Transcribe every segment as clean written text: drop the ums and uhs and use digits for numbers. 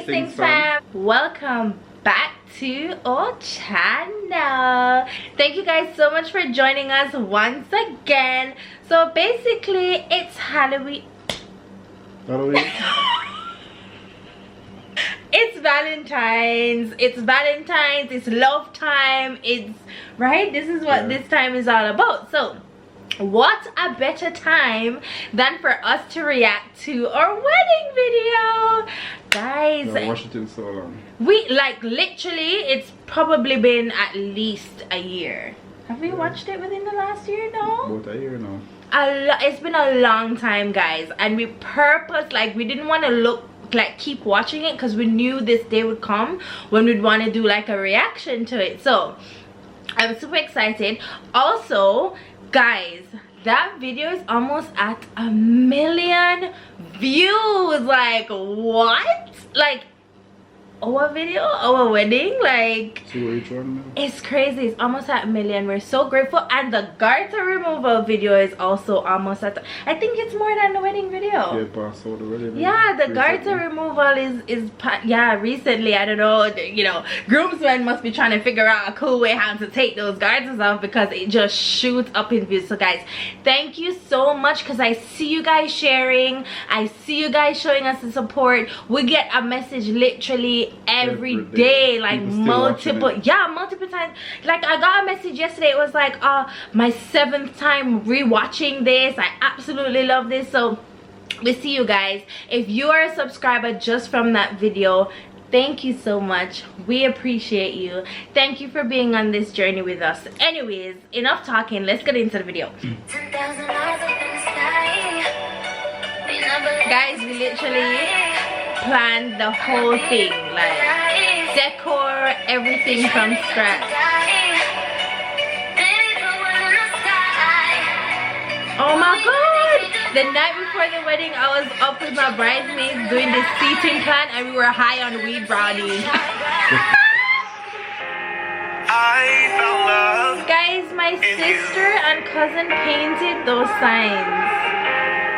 Things fam, welcome back to our channel. Thank you guys so much for joining us once again. So basically it's Halloween. It's Valentine's, it's love time, it's right, this is what this time is all about. So what a better time than for us to react to our wedding video, guys. I watched it in so long. We like literally, it's probably been at least a year. Have we watched it within the last year? No, About a year now. It's been a long time, guys, and we we didn't want to keep watching it because we knew this day would come when we'd want to do like a reaction to it. So I'm super excited. Also, guys, that video is almost at 1 million views. Like, what? Like, our video, our wedding, like, See what each one now? it's crazy. It's almost at 1 million. We're so grateful. And the garter removal video is also almost at I think it's more than the wedding video. Yeah, passed out already. Yeah, the garter removal is recently. I don't know, you know, groomsmen must be trying to figure out a cool way how to take those garters off because it just shoots up in views. So guys, thank you so much, because I see you guys sharing, I see you guys showing us the support. We get a message literally every day, like multiple times. Like, I got a message yesterday, it was like, my 7th time rewatching this, I absolutely love this. So we see you guys. If you are a subscriber just from that video, thank you so much. We appreciate you. Thank you for being on this journey with us. Anyways, enough talking, let's get into the video. Guys, we literally planned the whole thing, like decor, everything from scratch. Oh my god, the night before the wedding I was up with my bridesmaids doing this seating plan and we were high on weed brownies. Guys, my sister and cousin painted those signs.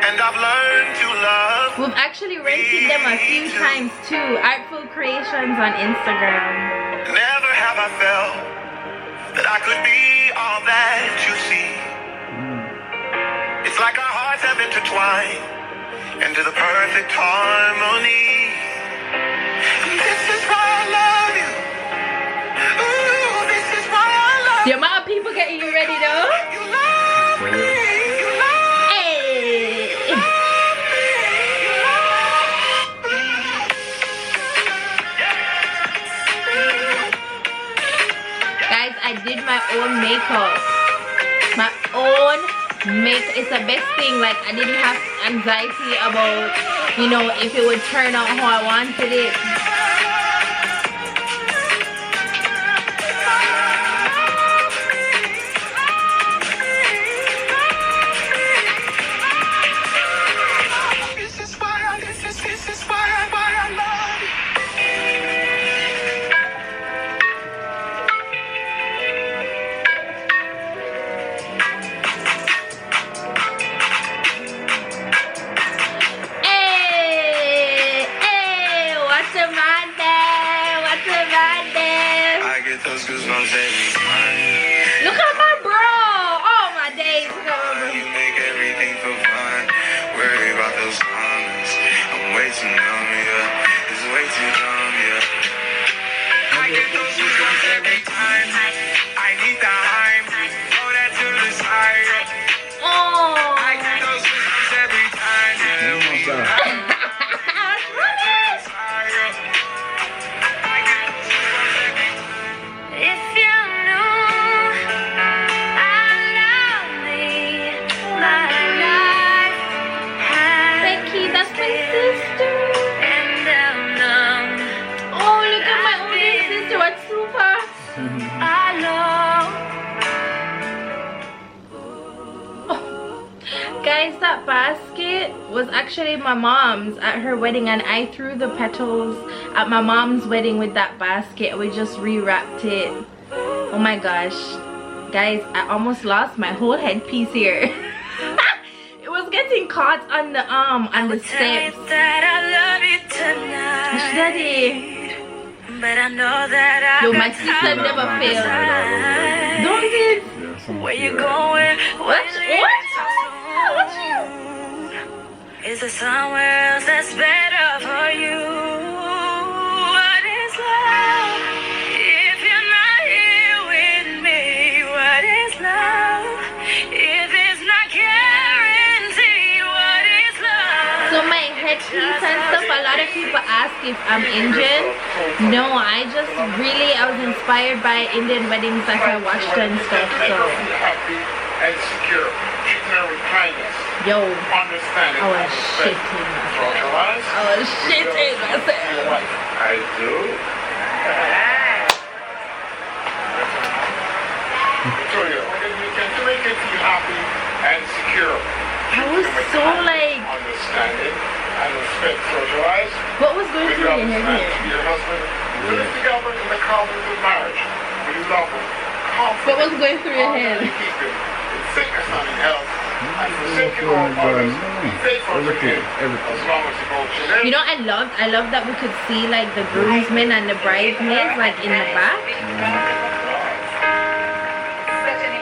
And I've learned to love. We've actually rented them a few times too. Artful Creations on Instagram. Never have I felt that I could be all that you see. It's like our hearts have intertwined into the perfect harmony. And this is why I love you. Ooh, this is why I love The you. amount of people getting you ready though. You love me. I did my own makeup. My own makeup. It's the best thing. Like, I didn't have anxiety about, you know, if it would turn out how I wanted it. This is why I love you. Those goosebumps every time. Look at my bro. Oh my days. You make everything feel fine. Worry about those comments. I'm way too numb, yeah. It's way too dumb, yeah. I get those goosebumps every time. I need the hype. Throw that to the side. Oh. I get those goosebumps every time, yeah. Guys, that basket was actually my mom's at her wedding, and I threw the petals at my mom's wedding with that basket. We just rewrapped it. Oh my gosh, guys, I almost lost my whole headpiece here. It was getting getting caught on the steps. That I love you tonight. Daddy. But I know that I Yo, my sister never fails. Don't it? Yeah, some where you feel going? What? Is there somewhere else that's better for you? What is love? If you're not here with me, what is love? If it's not guaranteed, what is love? So my headpiece and stuff, a lot of people ask if I'm Indian. No, I was inspired by Indian weddings that I watched and stuff, so. Happy and secure. Treat her with kindness. Yo, Understanding. I was shitting myself. Socialize. I was shitting myself. Your wife. I do. So you can make it feel happy and secure. I was so like, Understanding and respect. Socialize. what was going through your head here? To your husband. Do this together in the confidence of marriage. Will you love him? What was going through your head? Keep him in sickness and in health. And forsake you all others. Be faithful to him as long as you go to them. You know, I love that we could see like the groomsmen and the bridesmaids like in the back.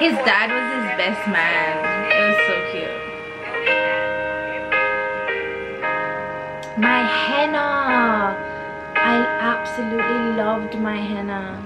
His dad was his best man. It was so cute. My henna. I absolutely loved my henna.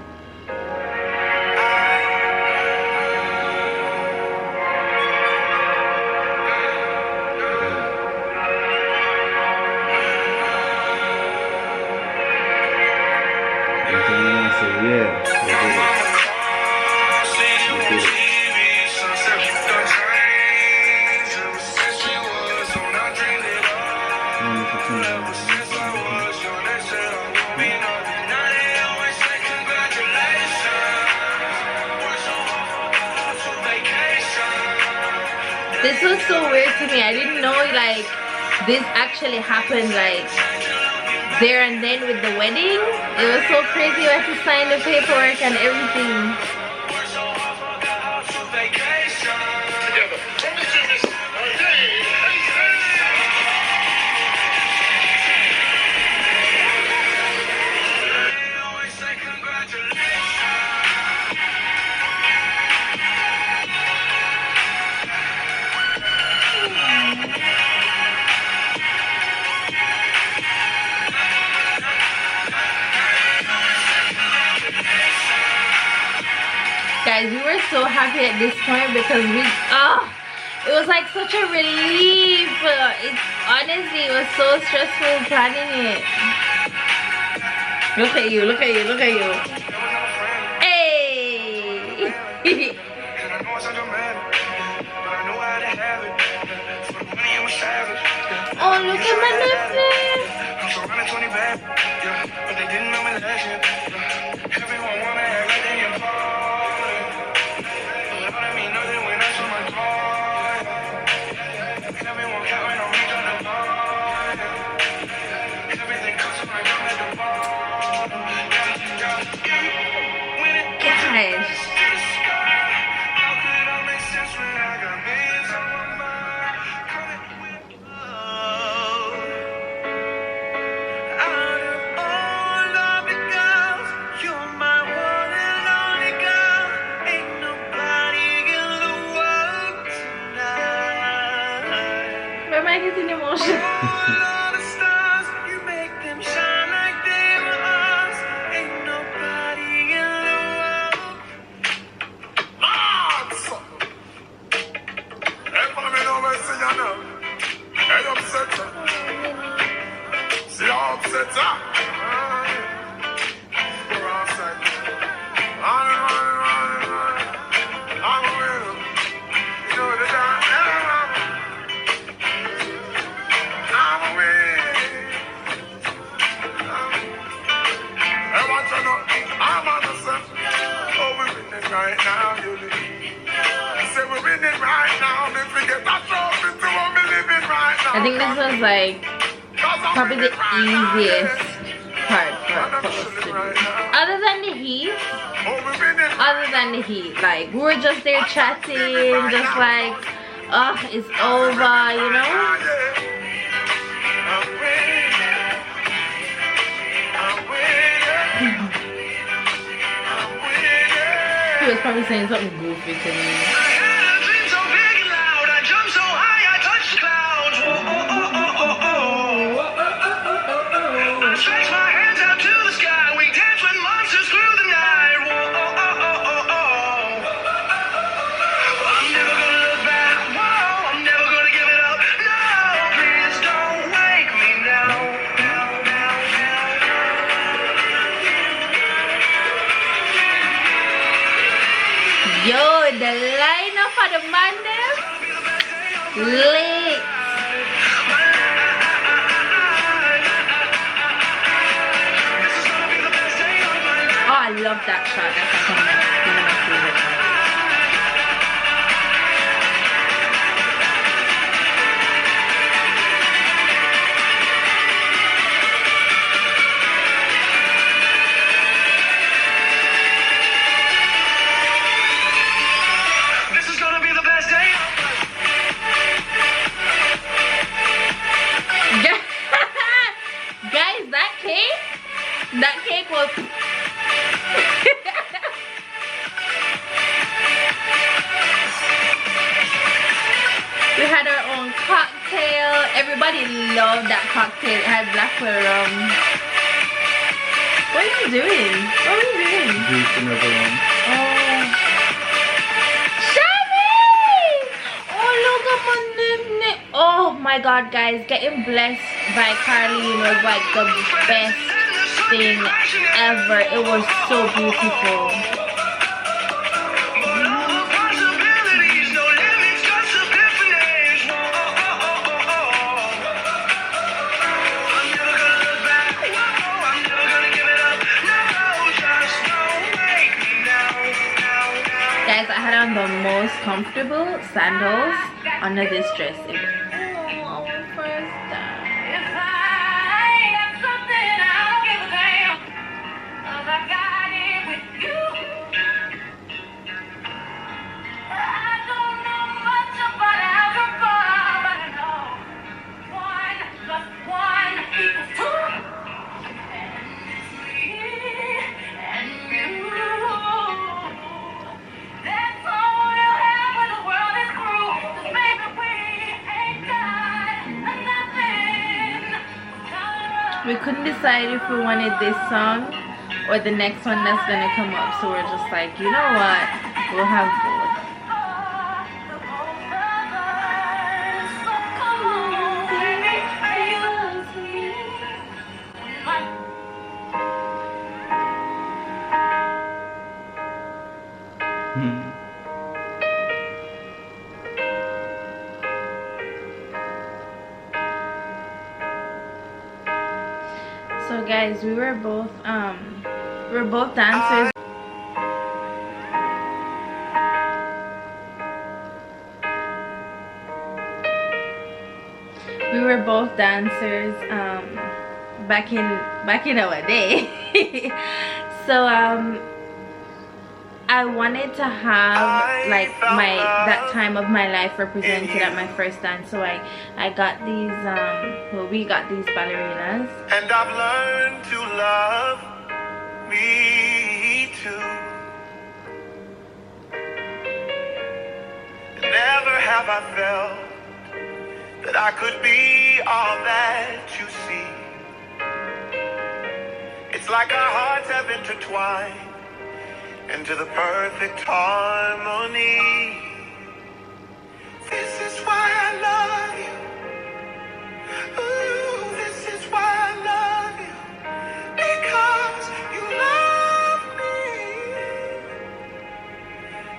This was so weird to me. I didn't know like this actually happened like there and then with the wedding. It was so crazy. We had to sign the paperwork and everything. Guys, we were so happy at this point because it was like such a relief. Honestly, it was so stressful planning it. Look at you, look at you, look at you. Hey! Oh, look at my Netflix. My mic is in emotion. I think this was like probably the easiest part for us to do. Other than the heat, like we were just there chatting, just like, it's over, you know. He was probably saying something goofy to me. Stretch my hands out to the sky. We dance with monsters through the night. I'm never gonna look back. Whoa, I'm never gonna give it up. No, please don't wake me now. Yo, the lineup for the Monday. Late. Oh, I love that shot. That's like one of my favorite shots. This is gonna be the best day. Guys, that cake was we had our own cocktail. Everybody loved that cocktail. It had blackberry rum. What are you doing? What are you doing? Juicing everyone. Oh, Shani! Oh, look at my nip. Oh my God, guys, getting blessed by Carleen was like the best thing ever. It was so beautiful. Guys, I had on the most comfortable sandals under this dress. Oh, first time. We couldn't decide if we wanted this song or the next one that's gonna come up, so we're just like, you know what, we'll have both. So guys, we were both dancers. We were both dancers back in our day. So I wanted to have like that time of my life represented at my first dance, so I got these well, we got these ballerinas, And I've learned to love me too. Never have I felt that I could be all that you see. It's like our hearts have intertwined into the perfect harmony. This is why I love you. Ooh, this is why I love you. Because you love me.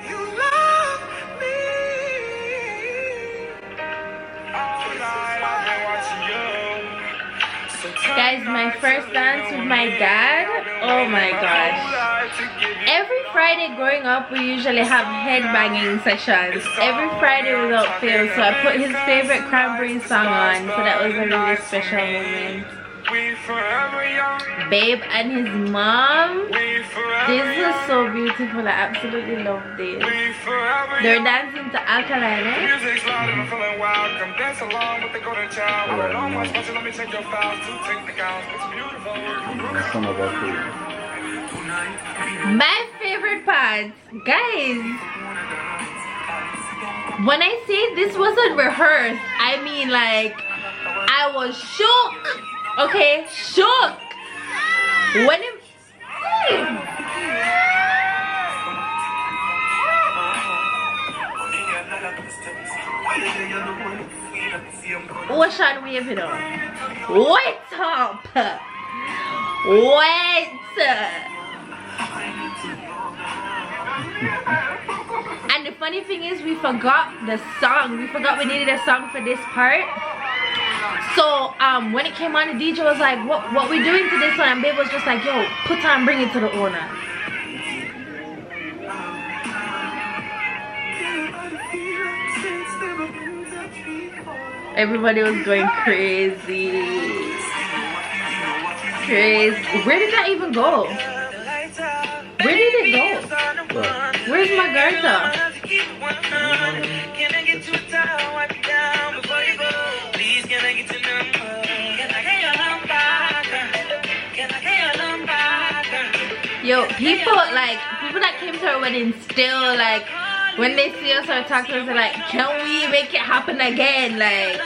You love me. guys. My first dance with my dad, oh my gosh. Every Friday growing up, we usually have headbanging sessions. Every Friday without fail. So I put his favorite Cranberries song on. So that was a really special moment. Babe and his mom. This is so beautiful. I absolutely love this. They're dancing to Alkaline, eh? My favorite part, guys. When I say this wasn't rehearsed, I mean like I was shook. Okay, shook. When it Ocean wave it up. Wait up. Wait. And the funny thing is we forgot the song. We forgot we needed a song for this part. So when it came on, the DJ was like, what we doing to this one? And Babe was just like, yo, put on, bring it to the owner. Everybody was going crazy. Crazy. Where did that even go? Where did it go? Where's Margarita? Yo, people that came to our wedding still like, when they see us or talk to us, they're like, can we make it happen again? Like,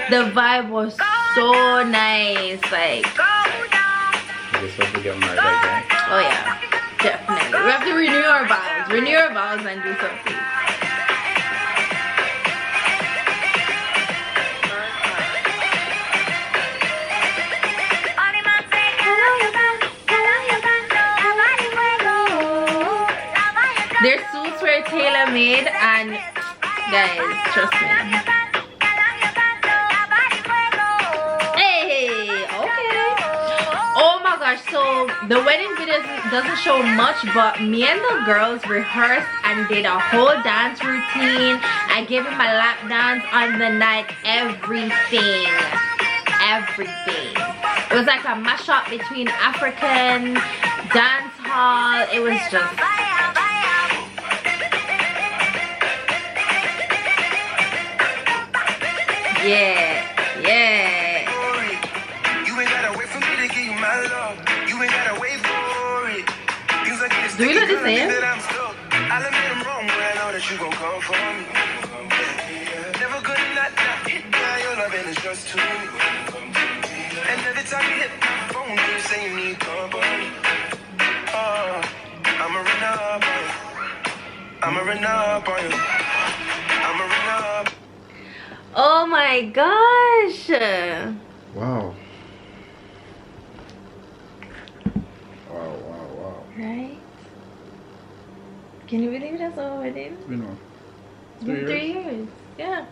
the vibe was so nice. Like, oh yeah, definitely. We have to renew our vows and do something. Their suits were tailor-made, and guys, trust me. Hey, okay. Oh my gosh, so the wedding video doesn't show much, but me and the girls rehearsed and did a whole dance routine. I gave him a lap dance on the night, everything. It was like a mashup between African, dance hall. It was just... Yeah. You ain't gotta wait for me to give you my love. You ain't gotta wait for it. Do you know the same? I'll admit I'm wrong, but I know that you gon' come for me. Never good not hit by your loving is just too. And every time you hit my phone, you say you need company. I'ma run up on you. I'ma run up on you. I'ma run up. Oh my gosh! Wow. Wow. Right? Can you believe that's all we did? It's been what? It's been 3 years. Yeah.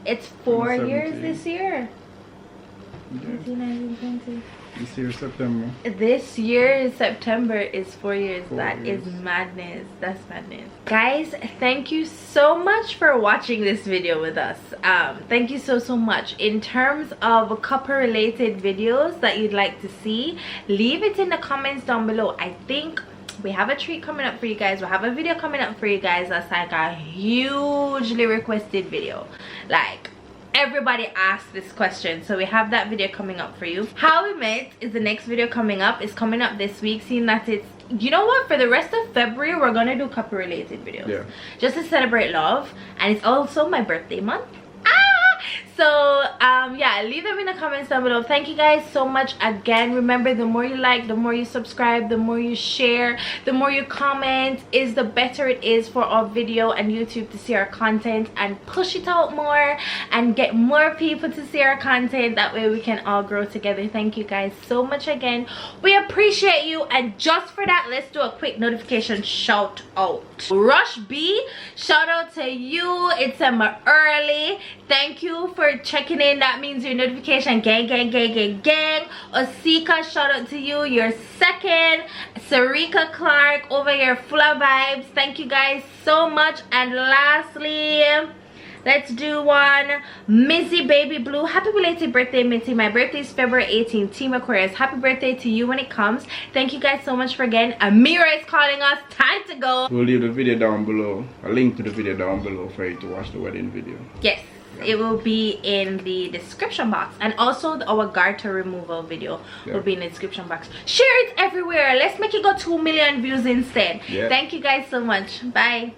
It's 4 years this year. Yeah. 1920. This year September. This year September is 4 years. 4 That years. is madness. That's madness. Guys, thank you so much for watching this video with us. Thank you so much. In terms of couple related videos that you'd like to see, leave it in the comments down below. I think we have a treat coming up for you guys. We'll have a video coming up for you guys that's like a hugely requested video. Like, everybody asked this question, so we have that video coming up for you. How We Met is the next video coming up. It's coming up this week, seeing that it's, you know what, for the rest of February we're gonna do couple related videos, yeah, just to celebrate love, and it's also my birthday month. So yeah, leave them in the comments down below. Thank you guys so much again. Remember, the more you like, the more you subscribe, the more you share, the more you comment, is the better it is for our video and YouTube to see our content and push it out more and get more people to see our content. That way we can all grow together. Thank you guys so much again. We appreciate you, and just for that, let's do a quick notification shout out. Rush B, shout out to you. It's Emma Early. Thank you for checking in. That means your notification gang. Osika, shout out to you. You're second. Sarika Clark over here, full of vibes. Thank you guys so much. And lastly, Let's do one. Missy Baby Blue. Happy belated birthday, Mitty. My birthday is February 18th. Team Aquarius. Happy birthday to you when it comes. Thank you guys so much for again. Amira is calling us. Time to go. We'll leave the video down below. A link to the video down below for you to watch the wedding video. Yes. It will be in the description box, and also our garter removal video will be in the description box. Share it everywhere. Let's make it go 2 million views instead. Thank you guys so much. Bye.